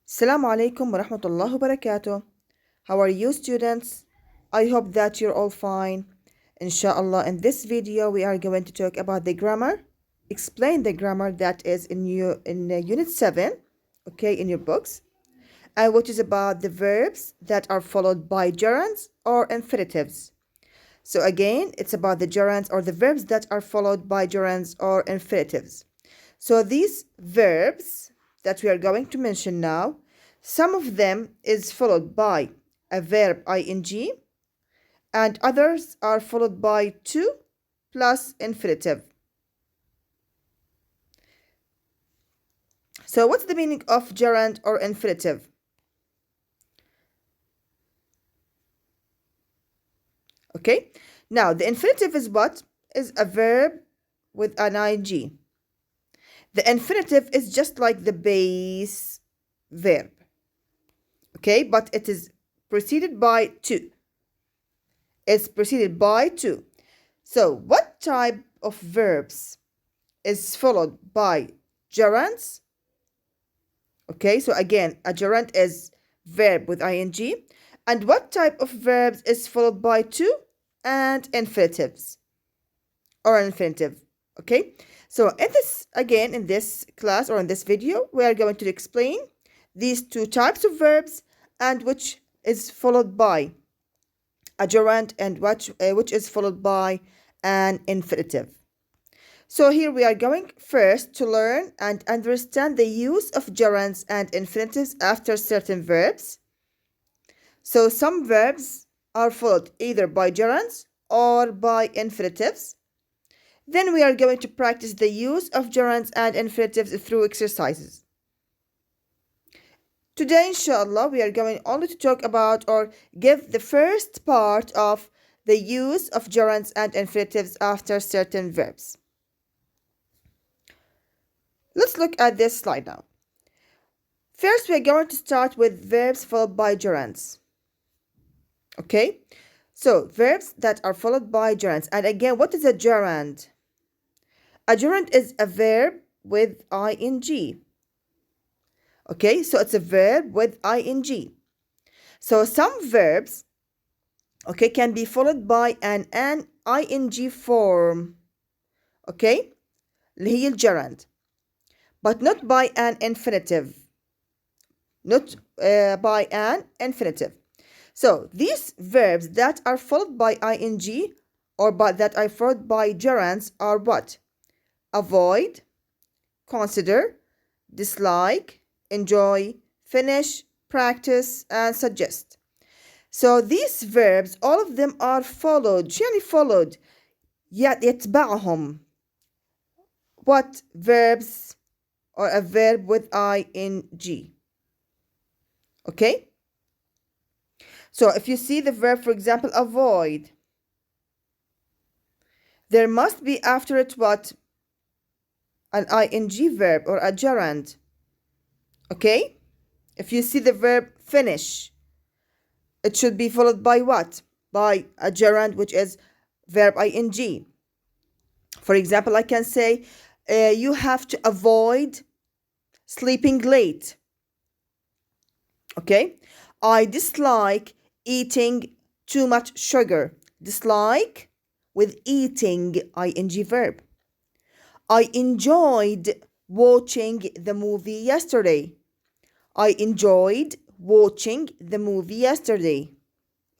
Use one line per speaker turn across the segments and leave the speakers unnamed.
Assalamu alaikum wa rahmatullahi wa barakatuh. How are you, students? I hope that you're all fine. Inshallah, in this video, we are going to talk about the grammar, explain the grammar that is in Unit 7, okay, in your books, and which is about the verbs that are followed by gerunds or infinitives. So again, it's about the gerunds or the verbs that are followed by gerunds or infinitives. So these verbs that we are going to mention now, some of them is followed by a verb ing and others are followed by to plus infinitive. So what's the meaning of gerund or infinitive? Okay, now the infinitive is what? Is a verb with an ing. The infinitive is just like the base verb. Okay, but it is preceded by to. It's preceded by to. So what type of verbs is followed by gerunds? Okay, so again, a gerund is verb with ing. And what type of verbs is followed by to and infinitives or infinitive? Okay, so in this class or in this video, we are going to explain these two types of verbs and which is followed by a gerund and which is followed by an infinitive. So here we are going first to learn and understand the use of gerunds and infinitives after certain verbs. So some verbs are followed either by gerunds or by infinitives. Then we are going to practice the use of gerunds and infinitives through exercises. Today, inshallah, we are going only to talk about or give the first part of the use of gerunds and infinitives after certain verbs. Let's look at this slide now. First, we are going to start with verbs followed by gerunds. Okay, so verbs that are followed by gerunds. And again, what is a gerund? A gerund is a verb with ing. Okay, so it's a verb with ing. So some verbs, okay, can be followed by an ing form. Okay, اللي هي الجرند. But not by an infinitive. Not by an infinitive. So these verbs that are followed by ing or that are followed by gerunds are what? Avoid, consider, dislike, enjoy, finish, practice, and suggest. So these verbs, all of them are followed. شو يعني followed? يتبعهم. What verbs? Or a verb with ing. Okay? So if you see the verb, for example, avoid, there must be after it what? An ing verb or a gerund. Okay? If you see the verb finish, it should be followed by what? By a gerund, which is verb ing. For example, I can say, you have to avoid sleeping late. Okay? I dislike eating too much sugar. Dislike with eating, ing verb. I enjoyed watching the movie yesterday. I enjoyed watching the movie yesterday.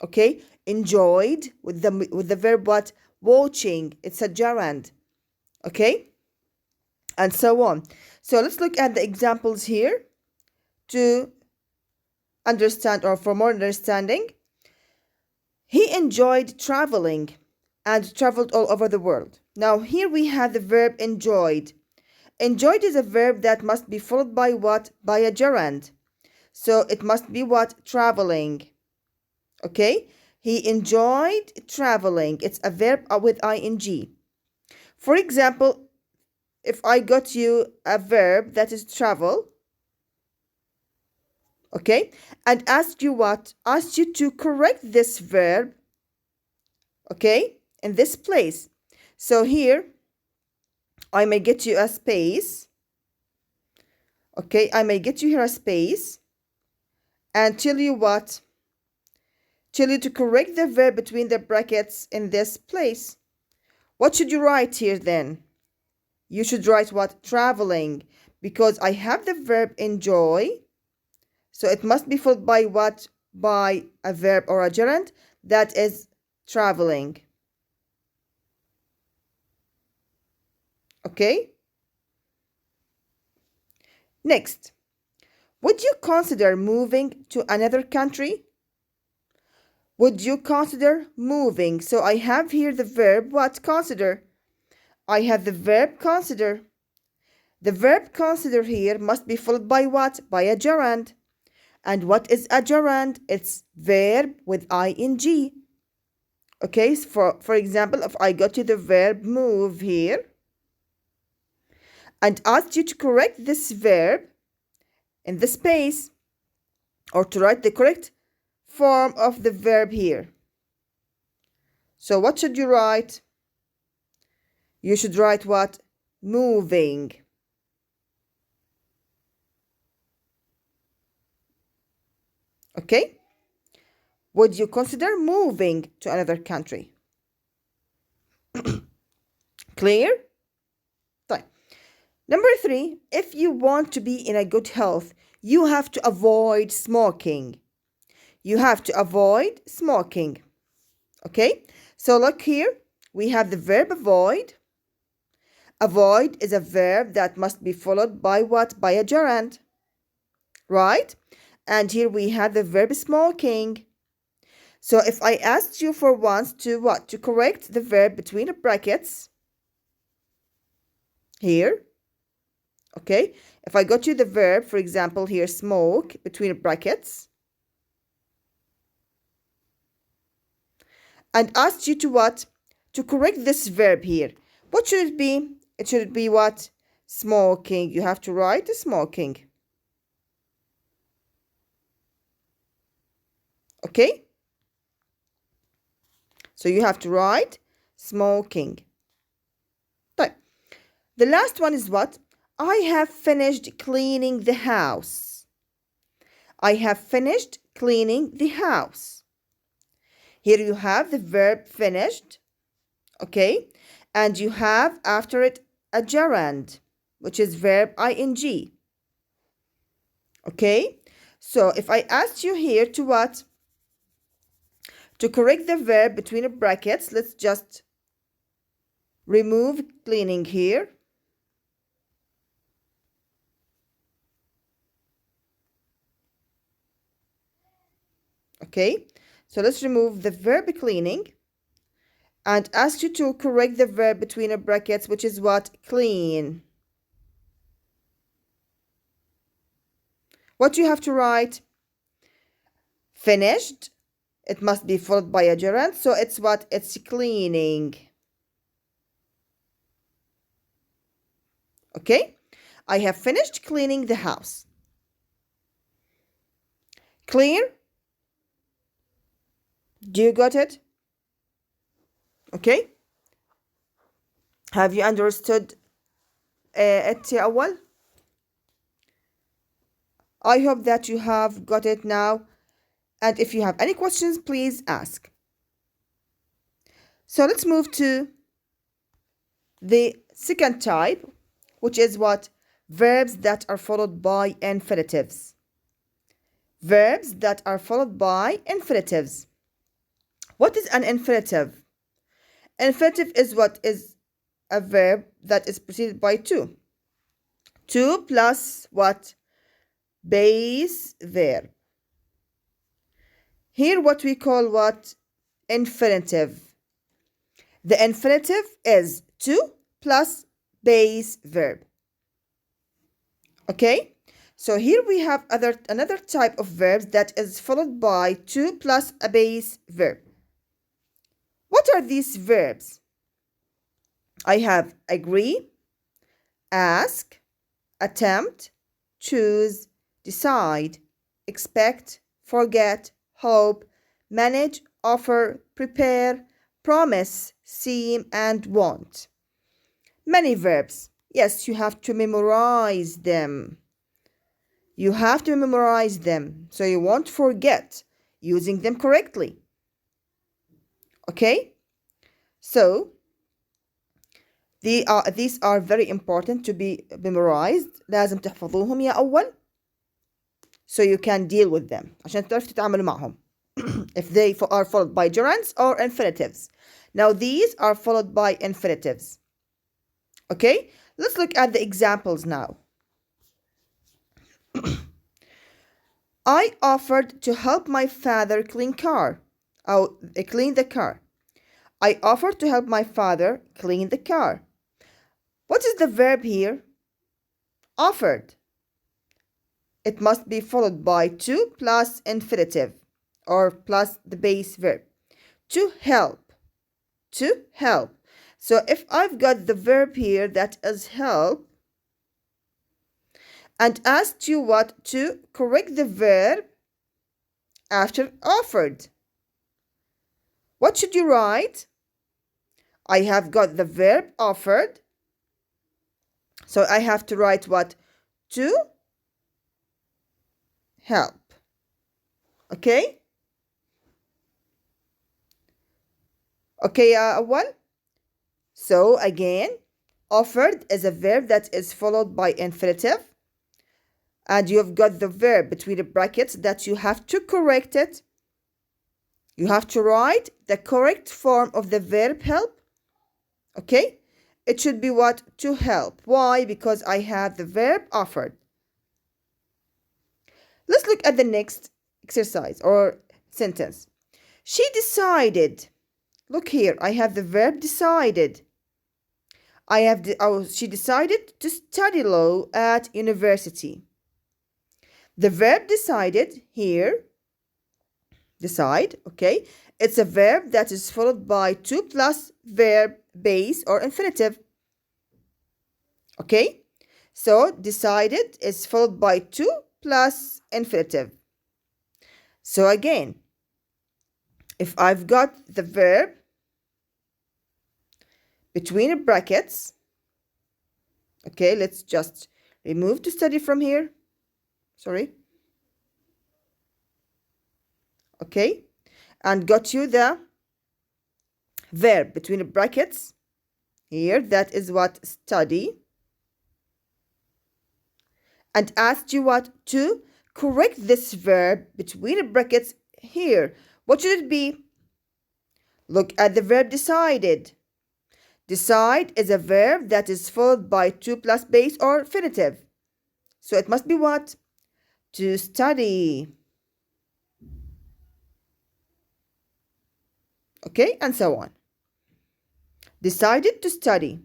Okay, enjoyed with the verb what? Watching. It's a gerund. Okay, and so on. So let's look at the examples here to understand or for more understanding. He enjoyed traveling and traveled all over the world. Now here we have the verb enjoyed. Enjoyed is a verb that must be followed by what? By a gerund. So it must be what? Traveling. Okay? He enjoyed traveling. It's a verb with ing. For example, if I got you a verb that is travel, okay, and asked you what? Asked you to correct this verb, okay, in this place. So here, I may get you a space. Okay, I may get you here a space. and tell you what? Tell you to correct the verb between the brackets in this place. What should you write here then? You should write what? Traveling, because I have the verb enjoy. So it must be followed by what? By a verb or a gerund. That is traveling. Okay? Next, would you consider moving to another country? Would you consider moving? So I have here the verb what? Consider. I have the verb consider. The verb consider here must be followed by what? By a gerund. And what is a gerund? It's verb with ing. Okay, so for example, if I got you the verb move here and asked you to correct this verb in the space, or to write the correct form of the verb here. So what should you write? You should write what? Moving. Okay? Would you consider moving to another country? Clear? Fine. Number 3, if you want to be in a good health, you have to avoid smoking. You have to avoid smoking. Okay? So look here. We have the verb avoid. Avoid is a verb that must be followed by what? By a gerund. Right? And here we have the verb smoking. So if I asked you for once to what? To correct the verb between the brackets. Here. Okay? If I got you the verb, for example, here, smoke, between the brackets. And asked you to what? To correct this verb here. What should it be? It should be what? Smoking. You have to write smoking. Okay? So you have to write smoking. Right. The last one is what? I have finished cleaning the house. I have finished cleaning the house. Here you have the verb finished. Okay? And you have after it a gerund, which is verb ing. Okay? So if I asked you here to what? To correct the verb between the brackets, let's just remove cleaning here. Okay, so let's remove the verb cleaning and ask you to correct the verb between the brackets, which is what? Clean. What do you have to write? Finished. It must be followed by a gerund, so it's what? It's cleaning. Okay? I have finished cleaning the house. Clear? Do you got it? Okay? Have you understood it يا أول? I hope that you have got it now. And if you have any questions, please ask. So let's move to the second type, which is what? Verbs that are followed by infinitives. Verbs that are followed by infinitives. What is an infinitive? Infinitive is what? Is a verb that is preceded by to. To plus what? Base verb. Here what we call what? Infinitive. The infinitive is to plus base verb. Okay? So here we have another type of verbs that is followed by to plus a base verb. What are these verbs? I have agree, ask, attempt, choose, decide, expect, forget, hope, manage, offer, prepare, promise, seem, and want. Many verbs. Yes, you have to memorize them. You have to memorize them so you won't forget using them correctly. Okay? So, these are very important to be memorized. لازم تحفظوهم يا أول so you can deal with them عشان تعرفوا تتعاملوا معهم if they are followed by gerunds or infinitives. Now these are followed by infinitives. Okay, let's look at the examples now. I offered to help my father clean the car. I offered to help my father clean the car. What is the verb here? Offered. It must be followed by to plus infinitive or plus the base verb. To help. To help. So if I've got the verb here that is help and asked you what to correct the verb after offered, what should you write? I have got the verb offered. So I have to write what? To help. Okay? Okay, أول. So again, offered is a verb that is followed by infinitive. And you've got the verb between the brackets that you have to correct it. You have to write the correct form of the verb help. Okay? It should be what? To help. Why? Because I have the verb offered. Let's look at the next exercise or sentence. She decided. Look here, I have the verb decided. She decided to study law at university. The verb decided here, decide, okay? It's a verb that is followed by to plus verb base or infinitive. Okay? So decided is followed by to plus infinitive. So again, if I've got the verb between the brackets, okay, let's just remove to study from here. Sorry. Okay, and got you the verb between the brackets here, that is what? Study. And asked you what? To correct this verb between the brackets here. What should it be? Look at the verb decided. Decide is a verb that is followed by to plus base or infinitive. So it must be what? To study. Okay, and so on. Decided to study.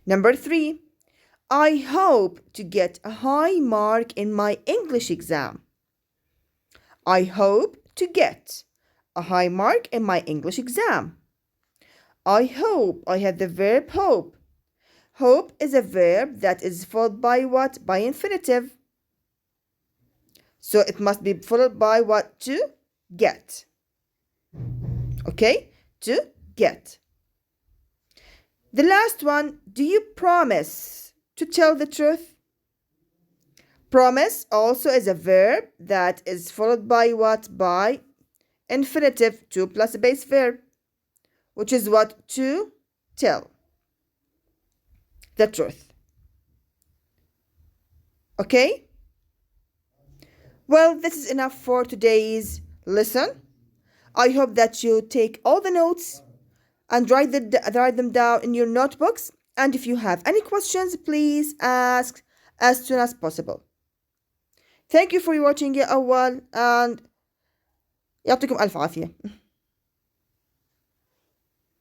Number 3. I hope to get a high mark in my English exam. I hope to get a high mark in my English exam. I hope. I have the verb hope. Hope is a verb that is followed by what? By infinitive. So it must be followed by what? To get. Okay? To get. The last one, do you promise to tell the truth? Promise also is a verb that is followed by what? By infinitive, to plus a base verb, which is what? To tell the truth. Okay? Well, this is enough for today's lesson. I hope that you take all the notes and write them down in your notebooks. And if you have any questions, please ask as soon as possible. Thank you for watching يا أول and يعطيكم ألف عافية.